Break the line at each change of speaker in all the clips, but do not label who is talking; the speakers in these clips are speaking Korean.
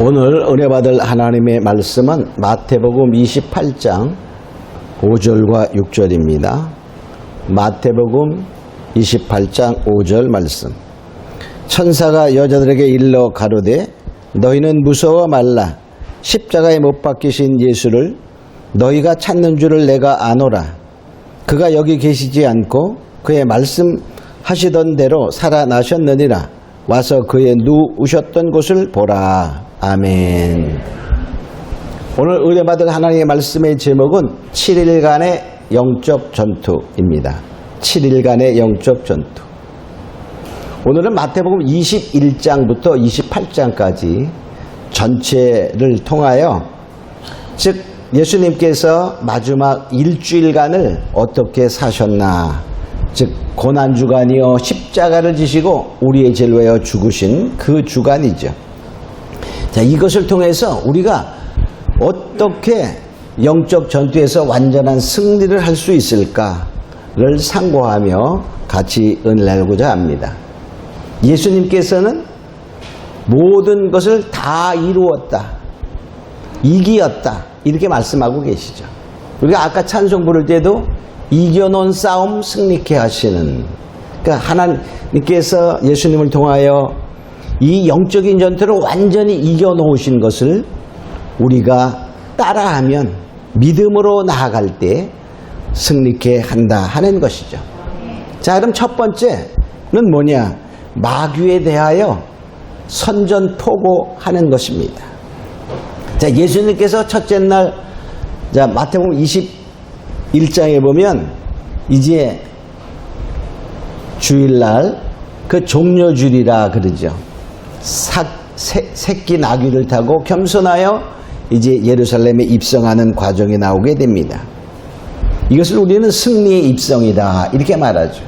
오늘 은혜 받을 하나님의 말씀은 마태복음 28장 5절과 6절입니다. 마태복음 28장 5절 말씀. 천사가 여자들에게 일러 가로되 너희는 무서워 말라. 십자가에 못 박히신 예수를 너희가 찾는 줄을 내가 아노라. 그가 여기 계시지 않고 그의 말씀하시던 대로 살아나셨느니라. 와서 그의 누우셨던 곳을 보라. 아멘. 오늘 은혜 받을 하나님의 말씀의 제목은 7일간의 영적 전투입니다. 7일간의 영적 전투. 오늘은 마태복음 21장부터 28장까지 전체를 통하여 즉 예수님께서 마지막 일주일간을 어떻게 사셨나, 즉 고난주간이요 십자가를 지시고 우리의 죄를 위하여 죽으신 그 주간이죠. 자, 이것을 통해서 우리가 어떻게 영적 전투에서 완전한 승리를 할 수 있을까를 상고하며 같이 은혜를 나누고자 합니다. 예수님께서는 모든 것을 다 이루었다, 이기었다, 이렇게 말씀하고 계시죠. 우리가 아까 찬송 부를 때도 이겨놓은 싸움 승리케 하시는, 그러니까 하나님께서 예수님을 통하여 이 영적인 전투를 완전히 이겨놓으신 것을 우리가 따라하면 믿음으로 나아갈 때 승리케 한다 하는 것이죠. 자, 그럼 첫 번째는 뭐냐? 마귀에 대하여 선전포고하는 것입니다. 자, 예수님께서 첫째 날, 자, 마태복음 21장에 보면 이제 주일날 그 종려주일이라 그러죠. 새끼 나귀를 타고 겸손하여 이제 예루살렘에 입성하는 과정이 나오게 됩니다. 이것을 우리는 승리의 입성이다 이렇게 말하죠.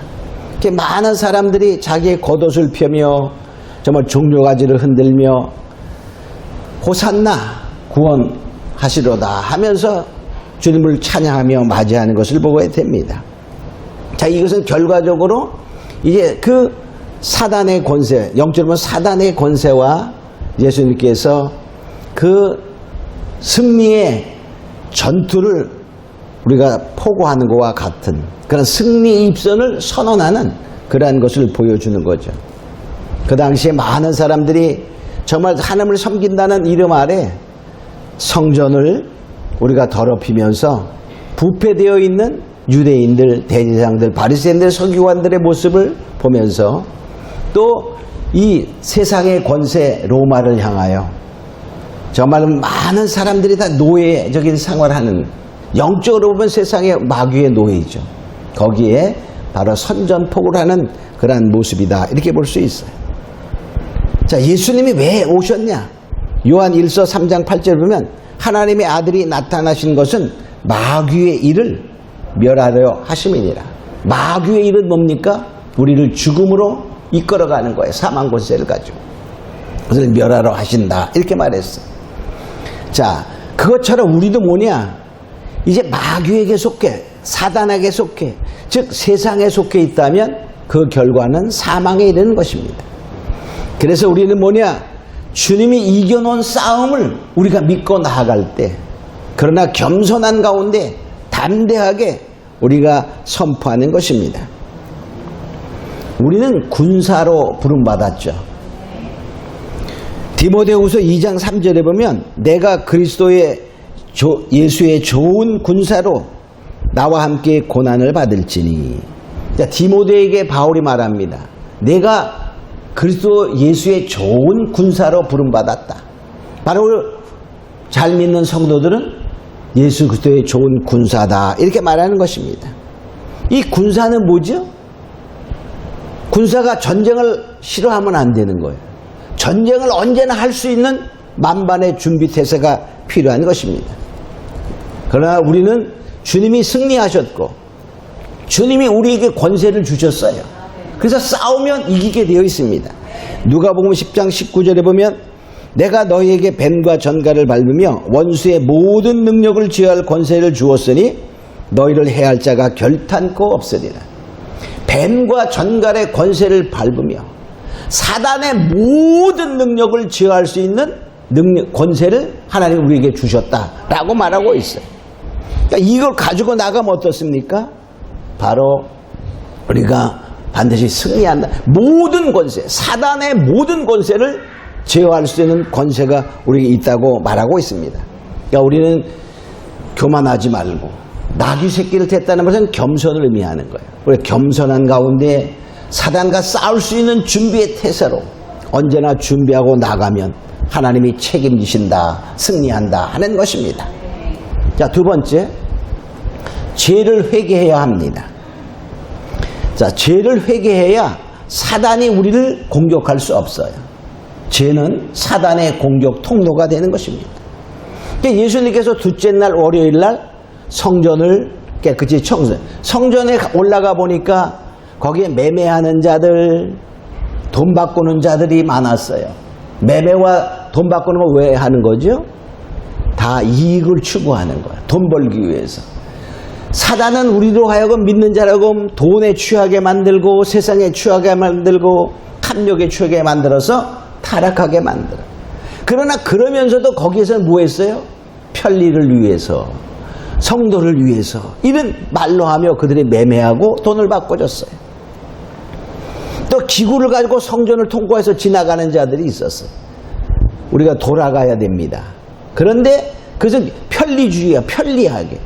이렇게 많은 사람들이 자기의 겉옷을 펴며 정말 종려가지를 흔들며 호산나 구원하시로다 하면서 주님을 찬양하며 맞이하는 것을 보게 됩니다. 자, 이것은 결과적으로 이제 그 사단의 권세, 영적으로 사단의 권세와 예수님께서 그 승리의 전투를 우리가 포고하는 것과 같은 그런 승리 입선을 선언하는 그러한 것을 보여주는 거죠. 그 당시에 많은 사람들이 정말 하나님을 섬긴다는 이름 아래 성전을 우리가 더럽히면서 부패되어 있는 유대인들, 대제사장들, 바리새인들, 서기관들의 모습을 보면서 또 이 세상의 권세 로마를 향하여 정말 많은 사람들이 다 노예적인 생활하는, 영적으로 보면 세상의 마귀의 노예이죠. 거기에 바로 선전포고를 하는 그러한 모습이다 이렇게 볼 수 있어요. 자, 예수님이 왜 오셨냐? 요한 1서 3장 8절에 보면 하나님의 아들이 나타나신 것은 마귀의 일을 멸하려 하심이니라. 마귀의 일은 뭡니까? 우리를 죽음으로 이끌어가는 거예요. 사망 권세를 가지고. 그것을 멸하러 하신다 이렇게 말했어요. 자, 그것처럼 우리도 뭐냐? 이제 마귀에게 속해, 사단에게 속해, 즉 세상에 속해 있다면 그 결과는 사망에 이르는 것입니다. 그래서 우리는 뭐냐? 주님이 이겨놓은 싸움을 우리가 믿고 나아갈 때, 그러나 겸손한 가운데 담대하게 우리가 선포하는 것입니다. 우리는 군사로 부름받았죠. 디모데후서 2장 3절에 보면 내가 그리스도의 예수의 좋은 군사로 나와 함께 고난을 받을지니. 자, 디모데에게 바울이 말합니다. 내가 그리스도 예수의 좋은 군사로 부름받았다. 바로 잘 믿는 성도들은 예수 그리스도의 좋은 군사다 이렇게 말하는 것입니다. 이 군사는 뭐죠? 군사가 전쟁을 싫어하면 안 되는 거예요. 전쟁을 언제나 할 수 있는 만반의 준비 태세가 필요한 것입니다. 그러나 우리는 주님이 승리하셨고 주님이 우리에게 권세를 주셨어요. 그래서 싸우면 이기게 되어 있습니다. 누가복음 10장 19절에 보면 내가 너희에게 뱀과 전갈을 밟으며 원수의 모든 능력을 제어할 권세를 주었으니 너희를 해할 자가 결탄코 없으리라. 뱀과 전갈의 권세를 밟으며 사단의 모든 능력을 제어할 수 있는 능력, 권세를 하나님 우리에게 주셨다라고 말하고 있어요. 그러니까 이걸 가지고 나가면 어떻습니까? 바로 우리가 반드시 승리한다. 모든 권세, 사단의 모든 권세를 제어할 수 있는 권세가 우리에게 있다고 말하고 있습니다. 그러니까 우리는 교만하지 말고 나귀 새끼를 댔다는 것은 겸손을 의미하는 거예요. 우리 겸손한 가운데 사단과 싸울 수 있는 준비의 태세로 언제나 준비하고 나가면 하나님이 책임지신다, 승리한다 하는 것입니다. 자, 두 번째, 죄를 회개해야 합니다. 자, 죄를 회개해야 사단이 우리를 공격할 수 없어요. 죄는 사단의 공격 통로가 되는 것입니다. 그러니까 예수님께서 둘째 날 월요일 날 성전을 깨끗이 청소해. 성전에 올라가 보니까 거기에 매매하는 자들, 돈 바꾸는 자들이 많았어요. 매매와 돈 바꾸는 거 왜 하는 거죠? 다 이익을 추구하는 거야. 돈 벌기 위해서. 사단은 우리로 하여금 믿는 자라고 돈에 취하게 만들고 세상에 취하게 만들고 탐욕에 취하게 만들어서 타락하게 만들어. 그러나 그러면서도 거기에서 뭐 했어요? 편리를 위해서, 성도를 위해서 이런 말로 하며 그들이 매매하고 돈을 바꿔줬어요. 또 기구를 가지고 성전을 통과해서 지나가는 자들이 있었어요. 우리가 돌아가야 됩니다. 그런데 그것은 편리주의야. 편리하게.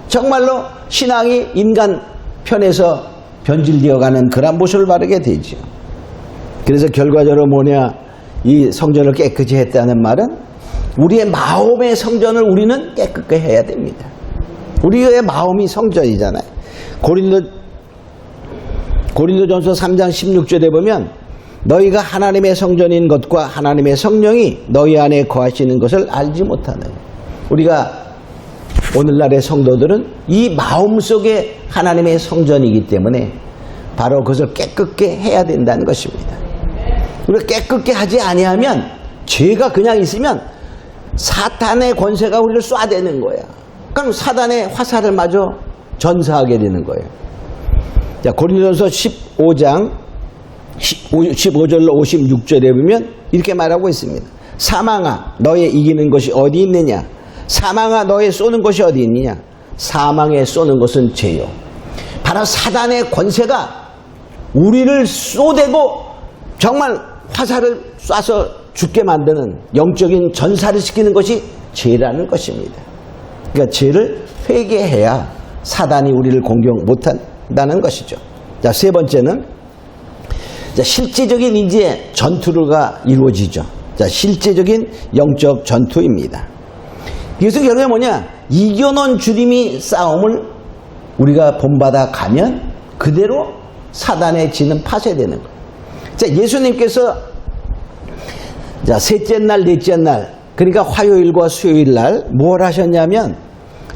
정말로 신앙이 인간 편에서 변질되어가는 그런 모습을 바르게 되죠. 그래서 결과적으로 뭐냐, 이 성전을 깨끗이 했다는 말은 우리의 마음의 성전을 우리는 깨끗게 해야 됩니다. 우리의 마음이 성전이잖아요. 고린도전서 3장 16절에 보면 너희가 하나님의 성전인 것과 하나님의 성령이 너희 안에 거하시는 것을 알지 못하는. 우리가 오늘날의 성도들은 이 마음속에 하나님의 성전이기 때문에 바로 그것을 깨끗게 해야 된다는 것입니다. 우리가 깨끗게 하지 아니하면 죄가 그냥 있으면 사탄의 권세가 우리를 쏴대는 거야. 그럼 사단의 화살을 마저 전사하게 되는 거예요. 자, 고린도전서 15장 15절로 56절에 보면 이렇게 말하고 있습니다. 사망아 너의 이기는 것이 어디 있느냐? 사망아 너의 쏘는 것이 어디 있느냐? 사망에 쏘는 것은 죄요. 바로 사단의 권세가 우리를 쏘대고 정말 화살을 쏴서 죽게 만드는 영적인 전사를 시키는 것이 죄라는 것입니다. 그러니까 죄를 회개해야 사단이 우리를 공격 못한다는 것이죠. 자, 세 번째는 자, 실제적인 이제 전투가 이루어지죠. 자, 실제적인 영적 전투입니다. 그래서 결국에 뭐냐? 이겨놓은 주님이 싸움을 우리가 본받아 가면 그대로 사단의 진은 파쇄되는 거예요. 자, 예수님께서 자, 셋째 날, 넷째 날, 그러니까 화요일과 수요일 날 뭘 하셨냐면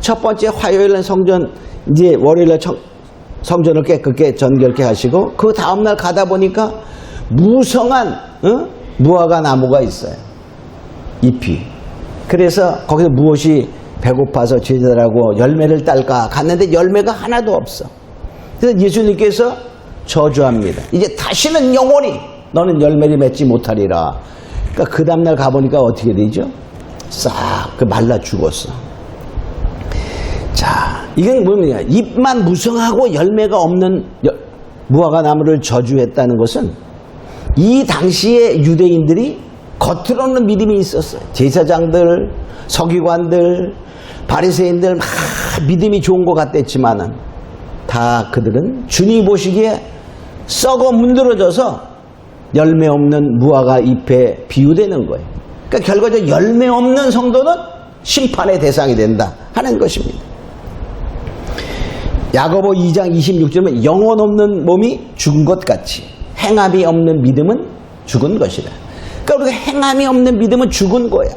첫 번째 화요일날 성전, 이제 월요일날 성전을 깨끗게 정결케 하시고 그 다음날 가다 보니까 무성한 무화과 나무가 있어요. 잎이. 그래서 거기서 무엇이 배고파서 제자들하고 열매를 딸까 갔는데 열매가 하나도 없어. 그래서 예수님께서 저주합니다. 이제 다시는 영원히 너는 열매를 맺지 못하리라. 그러니까 그 다음날 가보니까 어떻게 되죠? 싹 말라 죽었어. 자, 이건 뭐냐? 잎만 무성하고 열매가 없는 무화과 나무를 저주했다는 것은 이 당시에 유대인들이 겉으로는 믿음이 있었어요. 제사장들, 서기관들, 바리새인들 막 믿음이 좋은 것 같았지만은 다 그들은 주님이 보시기에 썩어 문드러져서 열매 없는 무화과 잎에 비유되는 거예요. 그러니까 결과적으로 열매 없는 성도는 심판의 대상이 된다 하는 것입니다. 야고보 2장 26절은 영혼 없는 몸이 죽은 것 같이 행함이 없는 믿음은 죽은 것이다. 그러니까 우리가 행함이 없는 믿음은 죽은 거야.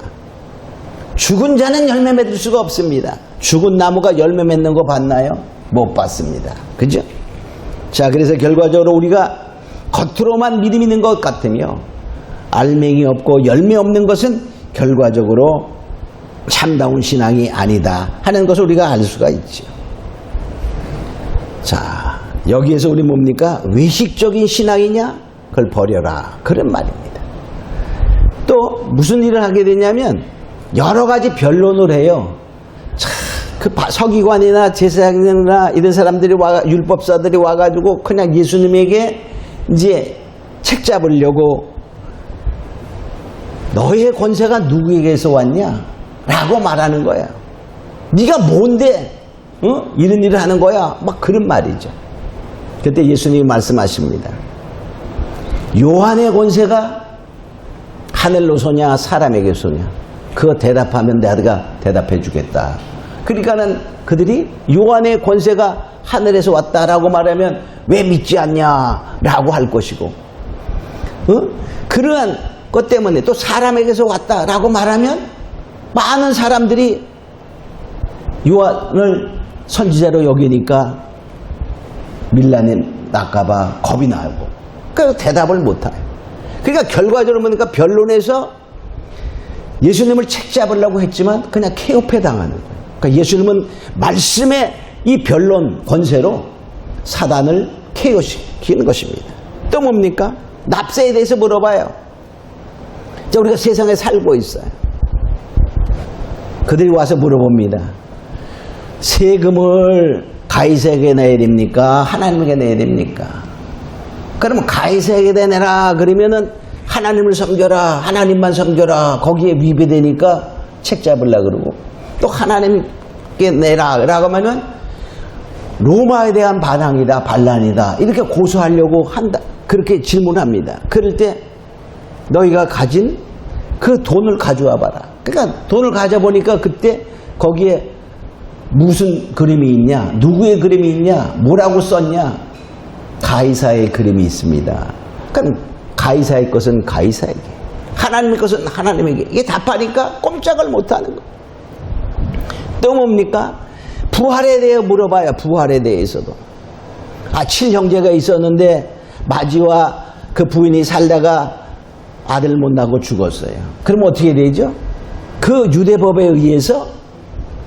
죽은 자는 열매 맺을 수가 없습니다. 죽은 나무가 열매 맺는 거 봤나요? 못 봤습니다. 그죠? 자, 그래서 결과적으로 우리가 겉으로만 믿음 있는 것 같으며 알맹이 없고 열매 없는 것은 결과적으로 참다운 신앙이 아니다 하는 것을 우리가 알 수가 있죠. 자, 여기에서 우리 뭡니까? 외식적인 신앙이냐? 그걸 버려라. 그런 말입니다. 또 무슨 일을 하게 되냐면 여러 가지 변론을 해요. 참, 그 서기관이나 제사장이나 이런 사람들이 율법사들이 와가지고 그냥 예수님에게 이제 책 잡으려고 너의 권세가 누구에게서 왔냐? 라고 말하는 거야. 네가 뭔데 이런 일을 하는 거야? 막 그런 말이죠. 그때 예수님이 말씀하십니다. 요한의 권세가 하늘로 쏘냐 사람에게 쏘냐? 그거 대답하면 내가 대답해 주겠다. 그러니까는 그들이 요한의 권세가 하늘에서 왔다라고 말하면 왜 믿지 않냐라고 할 것이고, 그러한 것 때문에 또 사람에게서 왔다라고 말하면 많은 사람들이 요한을 선지자로 여기니까 밀라님 날까봐 겁이 나고, 그래서 대답을 못해요. 그러니까 결과적으로 보니까 변론에서 예수님을 책 잡으려고 했지만 그냥 케오패 당하는 거예요. 그러니까 예수님은 말씀의 이 변론 권세로 사단을 케오시키는 것입니다. 또 뭡니까? 납세에 대해서 물어봐요. 자, 우리가 세상에 살고 있어요. 그들이 와서 물어봅니다. 세금을 가이사에게 내야 됩니까? 하나님에게 내야 됩니까? 그러면 가이사에게 내라 그러면은 하나님을 섬겨라, 하나님만 섬겨라, 거기에 위배되니까 책 잡으려고 그러고, 또 하나님께 내라 라고 하면은 로마에 대한 반항이다, 반란이다, 이렇게 고소하려고 한다, 그렇게 질문합니다. 그럴 때 너희가 가진 그 돈을 가져와 봐라. 그러니까 돈을 가져보니까 그때 거기에 무슨 그림이 있냐, 누구의 그림이 있냐, 뭐라고 썼냐? 가이사의 그림이 있습니다. 그러니까 가이사의 것은 가이사에게, 하나님의 것은 하나님에게, 이게 답하니까 꼼짝을 못하는 거예요. 또 뭡니까? 부활에 대해 물어봐요. 부활에 대해서도. 7형제가 있었는데 마지와 그 부인이 살다가 아들 못 낳고 죽었어요. 그럼 어떻게 되죠? 그 유대법에 의해서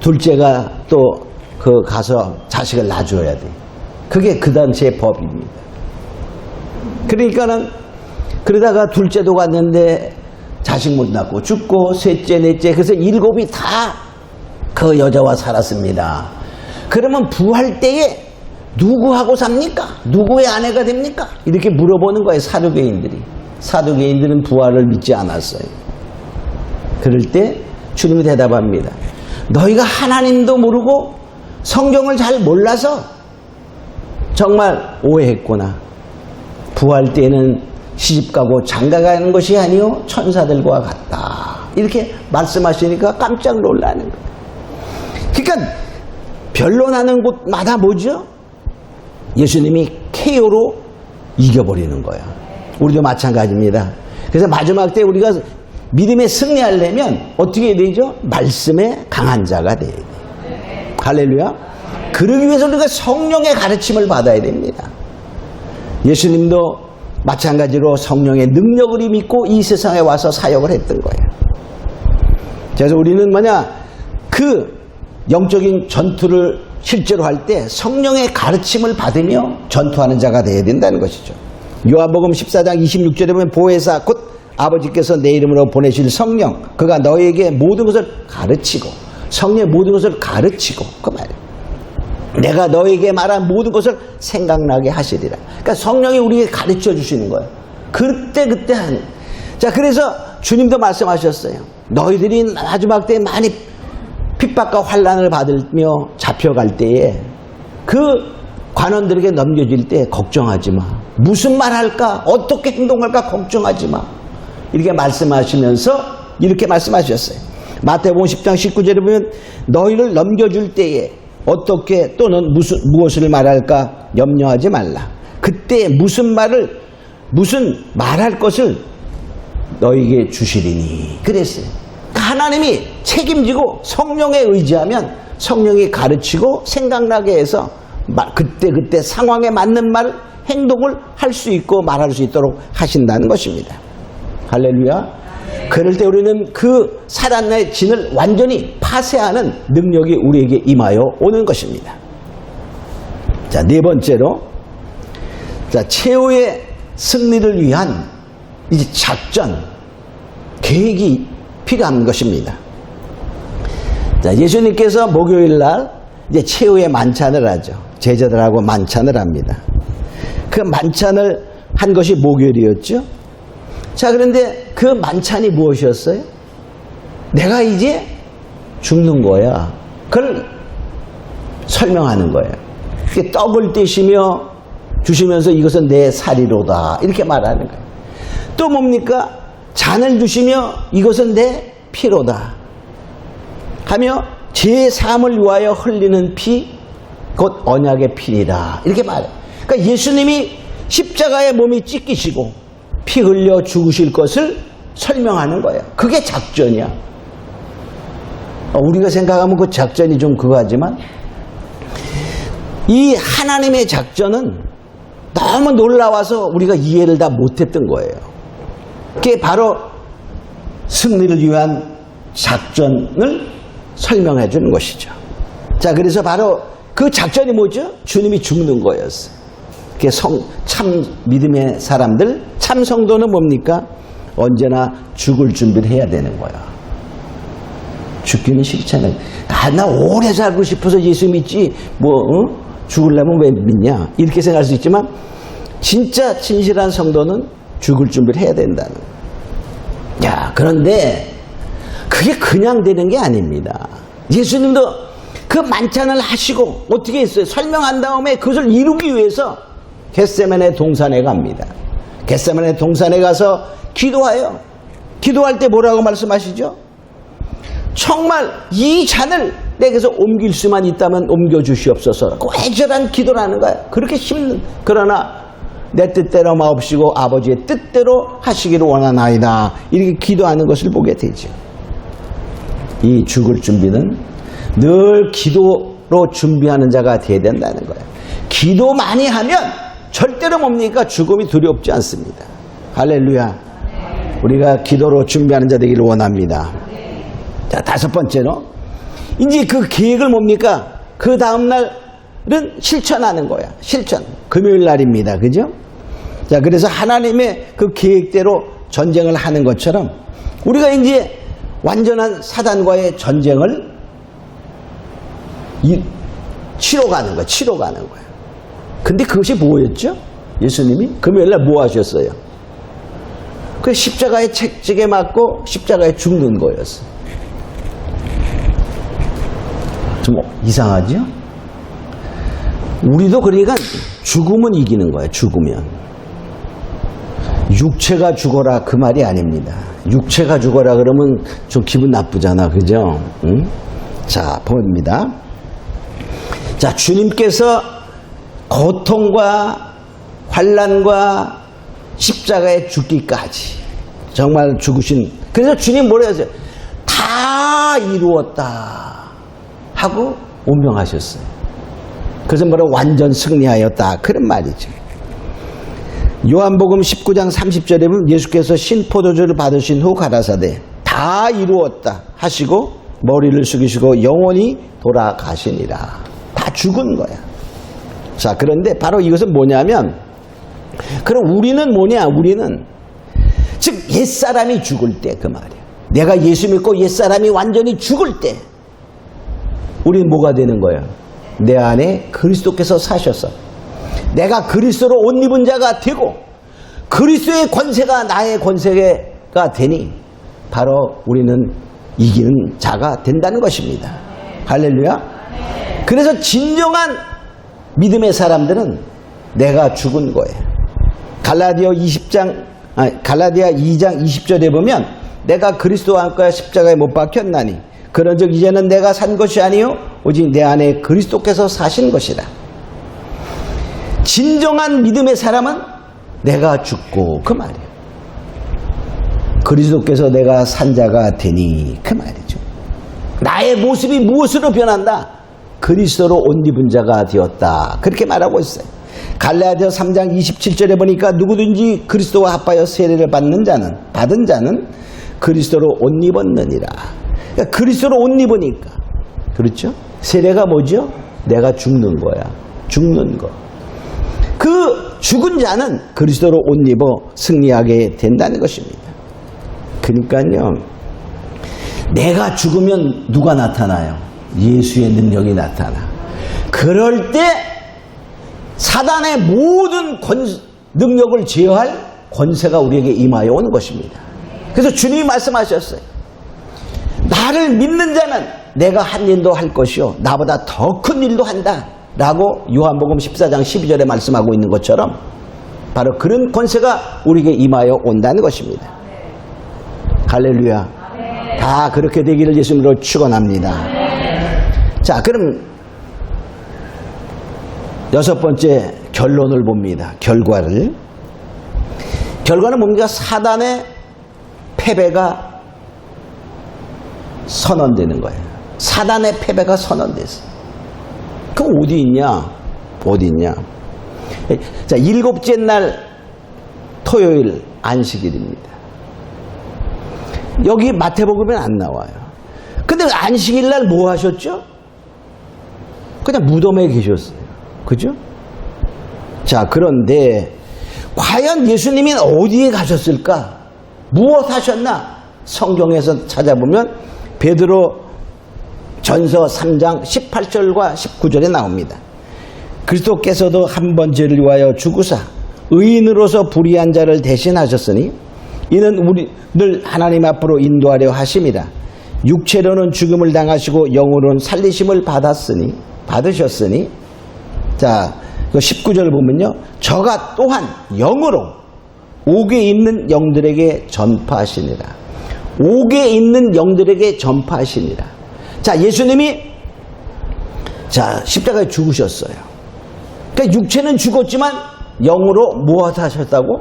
둘째가 또 그 가서 자식을 낳아줘야 돼. 그게 그 당시의 법입니다. 그러니까는 그러다가 둘째도 갔는데 자식 못 낳고 죽고, 셋째, 넷째, 그래서 7이 다 그 여자와 살았습니다. 그러면 부활 때에 누구하고 삽니까? 누구의 아내가 됩니까? 이렇게 물어보는 거예요, 사두개인들이. 사두개인들은 부활을 믿지 않았어요. 그럴 때 주님이 대답합니다. 너희가 하나님도 모르고 성경을 잘 몰라서 정말 오해했구나. 부활 때는 시집가고 장가가는 것이 아니요 천사들과 같다. 이렇게 말씀하시니까 깜짝 놀라는 거예요. 그러니까 변론하는 곳마다 뭐죠? 예수님이 KO로 이겨버리는 거예요. 우리도 마찬가지입니다. 그래서 마지막 때 우리가 믿음에 승리하려면 어떻게 해야 되죠? 말씀에 강한 자가 돼야 돼요. 할렐루야. 그러기 위해서 우리가 성령의 가르침을 받아야 됩니다. 예수님도 마찬가지로 성령의 능력을 믿고 이 세상에 와서 사역을 했던 거예요. 그래서 우리는 그 영적인 전투를 실제로 할 때 성령의 가르침을 받으며 전투하는 자가 되어야 된다는 것이죠. 요한복음 14장 26절에 보면 보혜사 곧 아버지께서 내 이름으로 보내실 성령, 그가 너에게 모든 것을 가르치고, 성령의 모든 것을 가르치고, 그 말이에요. 내가 너에게 말한 모든 것을 생각나게 하시리라. 그러니까 성령이 우리에게 가르쳐 주시는 거예요. 그때 하는. 자, 그래서 주님도 말씀하셨어요. 너희들이 마지막 때에 많이 핍박과 환난을 받으며 잡혀갈 때에 그 관원들에게 넘겨질 때 걱정하지 마. 무슨 말 할까? 어떻게 행동할까? 걱정하지 마. 이렇게 말씀하시면서 이렇게 말씀하셨어요. 마태복음 10장 19절에 보면 너희를 넘겨줄 때에 어떻게 또는 무엇을 말할까 염려하지 말라. 그때 무슨 말할 것을 너희에게 주시리니 그랬어요. 하나님이 책임지고 성령에 의지하면 성령이 가르치고 생각나게 해서 그때 상황에 맞는 말, 행동을 할 수 있고 말할 수 있도록 하신다는 것입니다. 할렐루야. 그럴 때 우리는 그 살아나의 진을 완전히 파쇄하는 능력이 우리에게 임하여 오는 것입니다. 자, 네 번째로, 자, 최후의 승리를 위한 이제 작전, 계획이 필요한 것입니다. 자, 예수님께서 목요일 날 이제 최후의 만찬을 하죠. 제자들하고 만찬을 합니다. 그 만찬을 한 것이 목요일이었죠. 자, 그런데 그 만찬이 무엇이었어요? 내가 이제 죽는 거야. 그걸 설명하는 거예요. 떡을 떼시며 주시면서 이것은 내 살이로다. 이렇게 말하는 거예요. 또 뭡니까? 잔을 주시며 이것은 내 피로다. 하며 제 삶을 위하여 흘리는 피, 곧 언약의 피이다. 이렇게 말해요. 그러니까 예수님이 십자가에 몸이 찢기시고 피 흘려 죽으실 것을 설명하는 거예요. 그게 작전이야. 우리가 생각하면 그 작전이 좀 그거 하지만 이 하나님의 작전은 너무 놀라워서 우리가 이해를 다 못했던 거예요. 그게 바로 승리를 위한 작전을 설명해 주는 것이죠. 자, 그래서 바로 그 작전이 뭐죠? 주님이 죽는 거였어요. 그게 참 믿음의 사람들, 참 성도는 뭡니까? 언제나 죽을 준비를 해야 되는 거야. 죽기는 싫잖아요. 나 오래 살고 싶어서 예수 믿지, 죽으려면 왜 믿냐? 이렇게 생각할 수 있지만, 진짜 진실한 성도는 죽을 준비를 해야 된다는 거야. 야, 그런데 그게 그냥 되는 게 아닙니다. 예수님도 그 만찬을 하시고 어떻게 했어요? 설명한 다음에 그것을 이루기 위해서 겟세마네 동산에 갑니다. 겟세마네 동산에 가서 기도해요. 기도할 때 뭐라고 말씀하시죠? 정말 이 잔을 내게서 옮길 수만 있다면 옮겨주시옵소서. 애절한 기도를 하는 거야. 그렇게 힘든, 그러나 내 뜻대로 마옵시고 아버지의 뜻대로 하시기를 원하나이다. 이렇게 기도하는 것을 보게 되죠. 이 죽을 준비는 늘 기도로 준비하는 자가 되어야 된다는 거예요. 기도 많이 하면 절대로 뭡니까? 죽음이 두렵지 않습니다. 할렐루야. 우리가 기도로 준비하는 자 되기를 원합니다. 자, 다섯 번째로 이제 그 계획을 뭡니까? 그 다음날은 실천하는 거야. 실천. 금요일 날입니다. 그죠? 자, 그래서 하나님의 그 계획대로 전쟁을 하는 것처럼 우리가 이제 완전한 사단과의 전쟁을 치러 가는 거야. 치러 가는 거야. 근데 그것이 뭐였죠? 예수님이 금요일 날 뭐 하셨어요? 그 십자가의 채찍에 맞고 십자가에 죽는 거였어요. 좀 이상하죠? 우리도 그러니까 죽으면 이기는 거예요. 죽으면. 육체가 죽어라 그 말이 아닙니다. 육체가 죽어라 그러면 좀 기분 나쁘잖아. 그죠? 응? 자, 봅니다. 자, 주님께서 고통과 환난과 십자가에 죽기까지 정말 죽으신, 그래서 주님 뭐라 하세요? 다 이루었다 하고 운명하셨어요. 그래서 뭐라고? 완전 승리하였다 그런 말이죠. 요한복음 19장 30절에 보면 예수께서 신포도주를 받으신 후 가라사대 다 이루었다 하시고 머리를 숙이시고 영원히 돌아가시니라. 다 죽은 거야. 자, 그런데 바로 이것은 뭐냐면, 그럼 우리는 뭐냐? 우리는 즉 옛사람이 죽을 때 그 말이야. 내가 예수 믿고 옛사람이 완전히 죽을 때 우리는 뭐가 되는 거예요? 내 안에 그리스도께서 사셔서 내가 그리스도로 옷 입은 자가 되고 그리스도의 권세가 나의 권세가 되니 바로 우리는 이기는 자가 된다는 것입니다. 할렐루야. 그래서 진정한 믿음의 사람들은 내가 죽은 거예요. 갈라디아 2장 20절에 보면 내가 그리스도와 함께 십자가에 못 박혔나니 그런즉 이제는 내가 산 것이 아니요 오직 내 안에 그리스도께서 사신 것이라. 진정한 믿음의 사람은 내가 죽고 그 말이에요. 그리스도께서 내가 산 자가 되니 그 말이죠. 나의 모습이 무엇으로 변한다? 그리스도로 옷 입은 자가 되었다. 그렇게 말하고 있어요. 갈라디아 3장 27절에 보니까 누구든지 그리스도와 합하여 세례를 받은 자는 그리스도로 옷 입었느니라. 그러니까 그리스도로 옷 입으니까. 그렇죠? 세례가 뭐죠? 내가 죽는 거야. 죽는 거. 그 죽은 자는 그리스도로 옷 입어 승리하게 된다는 것입니다. 그러니까요, 내가 죽으면 누가 나타나요? 예수의 능력이 나타나. 그럴 때 사단의 모든 능력을 제어할 권세가 우리에게 임하여 오는 것입니다. 그래서 주님이 말씀하셨어요. 나를 믿는 자는 내가 한 일도 할 것이요 나보다 더 큰 일도 한다 라고 요한복음 14장 12절에 말씀하고 있는 것처럼 바로 그런 권세가 우리에게 임하여 온다는 것입니다. 할렐루야. 다 그렇게 되기를 예수님으로 축원합니다. 자, 그럼 여섯 번째 결론을 봅니다. 결과는 뭡니까? 사단의 패배가 선언되는 거예요. 사단의 패배가 선언됐어. 그럼 어디 있냐? 자, 일곱째 날 토요일 안식일입니다. 여기 마태복음에는 안 나와요. 근데 안식일 날 뭐 하셨죠? 그냥 무덤에 계셨어요. 그죠? 자, 그런데 과연 예수님이 어디에 가셨을까? 무엇 하셨나? 성경에서 찾아보면 베드로 전서 3장 18절과 19절에 나옵니다. 그리스도께서도 한 번 죄를 위하여 죽으사 의인으로서 불의한 자를 대신하셨으니 이는 우리를 하나님 앞으로 인도하려 하심이라. 육체로는 죽음을 당하시고 영으로는 살리심을 받으셨으니 자, 19절 보면요, 저가 또한 영으로 옥에 있는 영들에게 전파하시니라. 옥에 있는 영들에게 전파하시니라. 자, 예수님이 자 십자가에 죽으셨어요. 그러니까 육체는 죽었지만 영으로 무엇 하셨다고?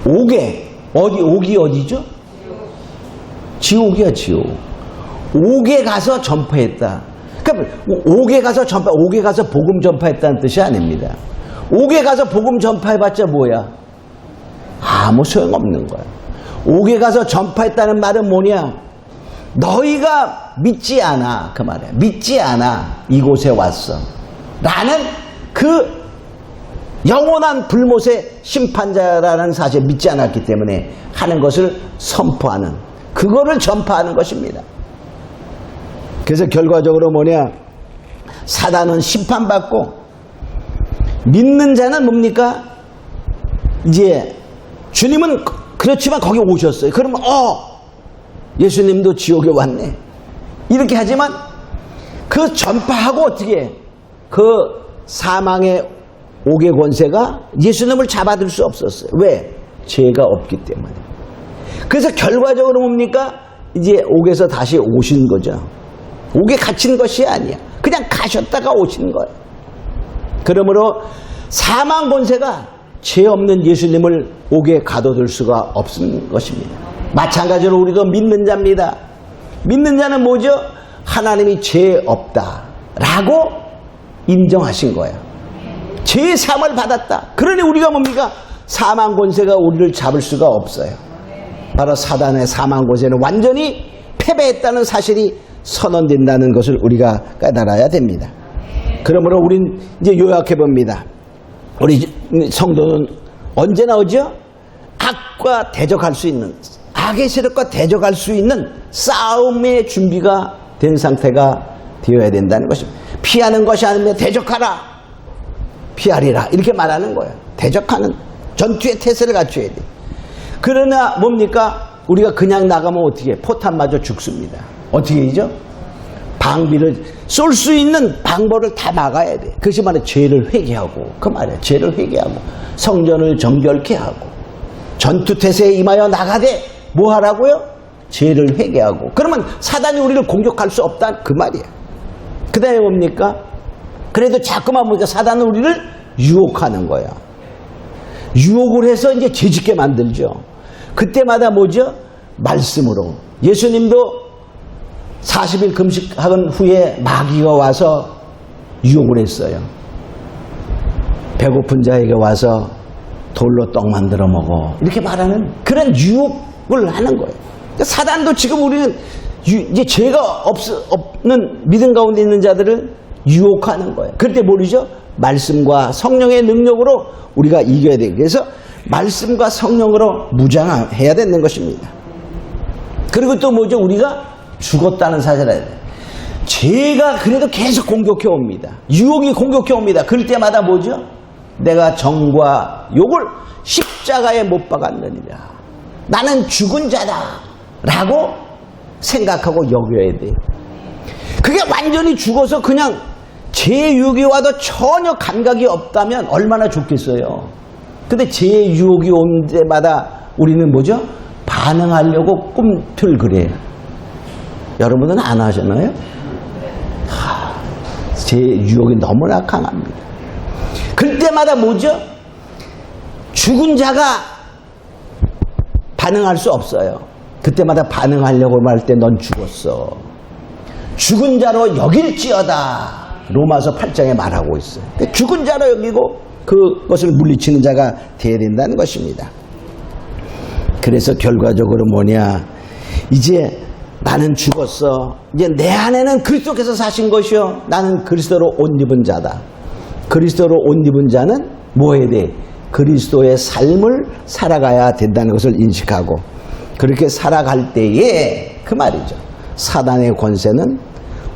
옥에. 옥이 어디죠? 지옥이야, 지옥. 옥에 가서 전파했다. 그러니까 옥에 가서 복음 전파했다는 뜻이 아닙니다. 옥에 가서 복음 전파해봤자 뭐야? 아무 소용없는 거야. 옥에 가서 전파했다는 말은 뭐냐? 너희가 믿지 않아. 그 말이야. 믿지 않아. 이곳에 왔어. 나는 그 영원한 불못의 심판자라는 사실을 믿지 않았기 때문에 하는 것을 선포하는, 그거를 전파하는 것입니다. 그래서 결과적으로 뭐냐? 사단은 심판받고 믿는 자는 뭡니까? 이제 주님은 그렇지만 거기 오셨어요. 그러면 예수님도 지옥에 왔네 이렇게 하지만 그 전파하고 어떻게 해? 그 사망의 옥의 권세가 예수님을 잡아들 수 없었어요. 왜? 죄가 없기 때문에. 그래서 결과적으로 뭡니까? 이제 옥에서 다시 오신 거죠. 옥에 갇힌 것이 아니야. 그냥 가셨다가 오신 거예요. 그러므로 사망 권세가 죄 없는 예수님을 옥에 가둬둘 수가 없는 것입니다. 마찬가지로 우리도 믿는 자입니다. 믿는 자는 뭐죠? 하나님이 죄 없다라고 인정하신 거예요. 죄의 사함을 받았다. 그러니 우리가 뭡니까? 사망 권세가 우리를 잡을 수가 없어요. 바로 사단의 사망 권세는 완전히 패배했다는 사실이 선언된다는 것을 우리가 깨달아야 됩니다. 그러므로 우린 이제 요약해 봅니다. 우리 성도는 언제나 오죠? 악과 대적할 수 있는, 악의 세력과 대적할 수 있는 싸움의 준비가 된 상태가 되어야 된다는 것입니다. 피하는 것이 아니면 대적하라, 피하리라 이렇게 말하는 거예요. 대적하는 전투의 태세를 갖춰야 돼. 그러나 뭡니까? 우리가 그냥 나가면 어떻게 해? 포탄 맞아 죽습니다. 어떻게 되죠? 방비를 쏠 수 있는 방법을 다 막아야 돼. 그것이 말해 죄를 회개하고, 그 말이야. 죄를 회개하고 성전을 정결케 하고 전투태세에 임하여 나가되 뭐 하라고요? 죄를 회개하고. 그러면 사단이 우리를 공격할 수 없다 그 말이야. 그 다음에 뭡니까? 그래도 자꾸만 보니까 사단은 우리를 유혹하는 거야. 유혹을 해서 이제 죄짓게 만들죠. 그때마다 뭐죠? 말씀으로. 예수님도 40일 금식한 후에 마귀가 와서 유혹을 했어요. 배고픈 자에게 와서 돌로 떡 만들어 먹어 이렇게 말하는 그런 유혹을 하는 거예요. 그러니까 사단도 지금 우리는 이제 죄가 없는 믿음 가운데 있는 자들을 유혹하는 거예요. 그럴 때 모르죠? 말씀과 성령의 능력으로 우리가 이겨야 돼요. 그래서 말씀과 성령으로 무장해야 되는 것입니다. 그리고 또 뭐죠? 우리가 죽었다는 사실을 해야 돼요. 죄가 그래도 계속 공격해 옵니다. 유혹이 공격해 옵니다. 그럴 때마다 뭐죠? 내가 정과 욕을 십자가에 못 박았느니라. 나는 죽은 자다 라고 생각하고 여겨야 돼요. 그게 완전히 죽어서 그냥 죄의 유혹이 와도 전혀 감각이 없다면 얼마나 좋겠어요. 근데 죄의 유혹이 온 때마다 우리는 뭐죠? 반응하려고 꿈틀그래요. 여러분은 안 하셨나요? 죄의 유혹이 너무나 강합니다. 그때마다 뭐죠? 죽은 자가 반응할 수 없어요. 그때마다 반응하려고 할 때 넌 죽었어. 죽은 자로 여길지어다. 로마서 8장에 말하고 있어요. 죽은 자로 여기고 그것을 물리치는 자가 되어야 된다는 것입니다. 그래서 결과적으로 뭐냐? 이제 나는 죽었어. 이제 내 안에는 그리스도께서 사신 것이요. 나는 그리스도로 옷 입은 자다. 그리스도로 옷 입은 자는 뭐 해야 돼? 그리스도의 삶을 살아가야 된다는 것을 인식하고 그렇게 살아갈 때에 그 말이죠. 사단의 권세는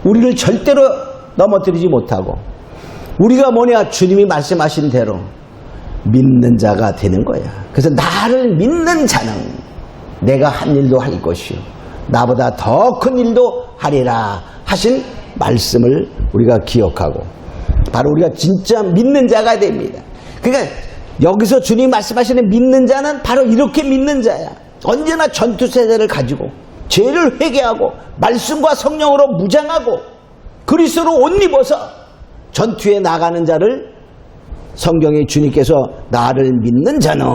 우리를 절대로 넘어뜨리지 못하고 우리가 뭐냐? 주님이 말씀하신 대로 믿는 자가 되는 거야. 그래서 나를 믿는 자는 내가 한 일도 할 것이요. 나보다 더 큰 일도 하리라 하신 말씀을 우리가 기억하고 바로 우리가 진짜 믿는 자가 됩니다. 그러니까 여기서 주님이 말씀하시는 믿는 자는 바로 이렇게 믿는 자야. 언제나 전투세대를 가지고 죄를 회개하고 말씀과 성령으로 무장하고 그리스도로 옷 입어서 전투에 나가는 자를 성경의 주님께서 나를 믿는 자는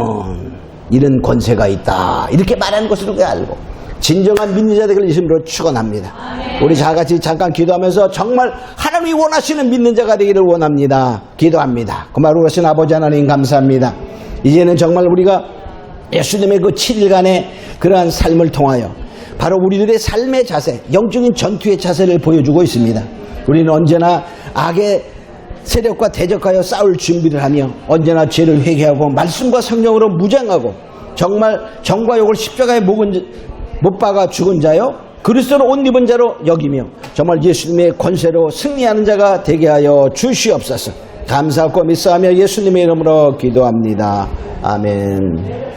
이런 권세가 있다 이렇게 말하는 것을 우리가 알고 진정한 믿는 자 되기를 예수님으로 축원합니다. 우리 다같이 잠깐 기도하면서 정말 하나님이 원하시는 믿는 자가 되기를 원합니다. 기도합니다. 그말로 하신 아버지 하나님 감사합니다. 이제는 정말 우리가 예수님의 그 7일간의 그러한 삶을 통하여 바로 우리들의 삶의 자세, 영적인 전투의 자세를 보여주고 있습니다. 우리는 언제나 악의 세력과 대적하여 싸울 준비를 하며 언제나 죄를 회개하고 말씀과 성령으로 무장하고 정말 정과 욕을 십자가에 못 박아 죽은 자요 그리스도로 옷 입은 자로 여기며 정말 예수님의 권세로 승리하는 자가 되게 하여 주시옵소서. 감사하고 믿사하며 예수님의 이름으로 기도합니다. 아멘.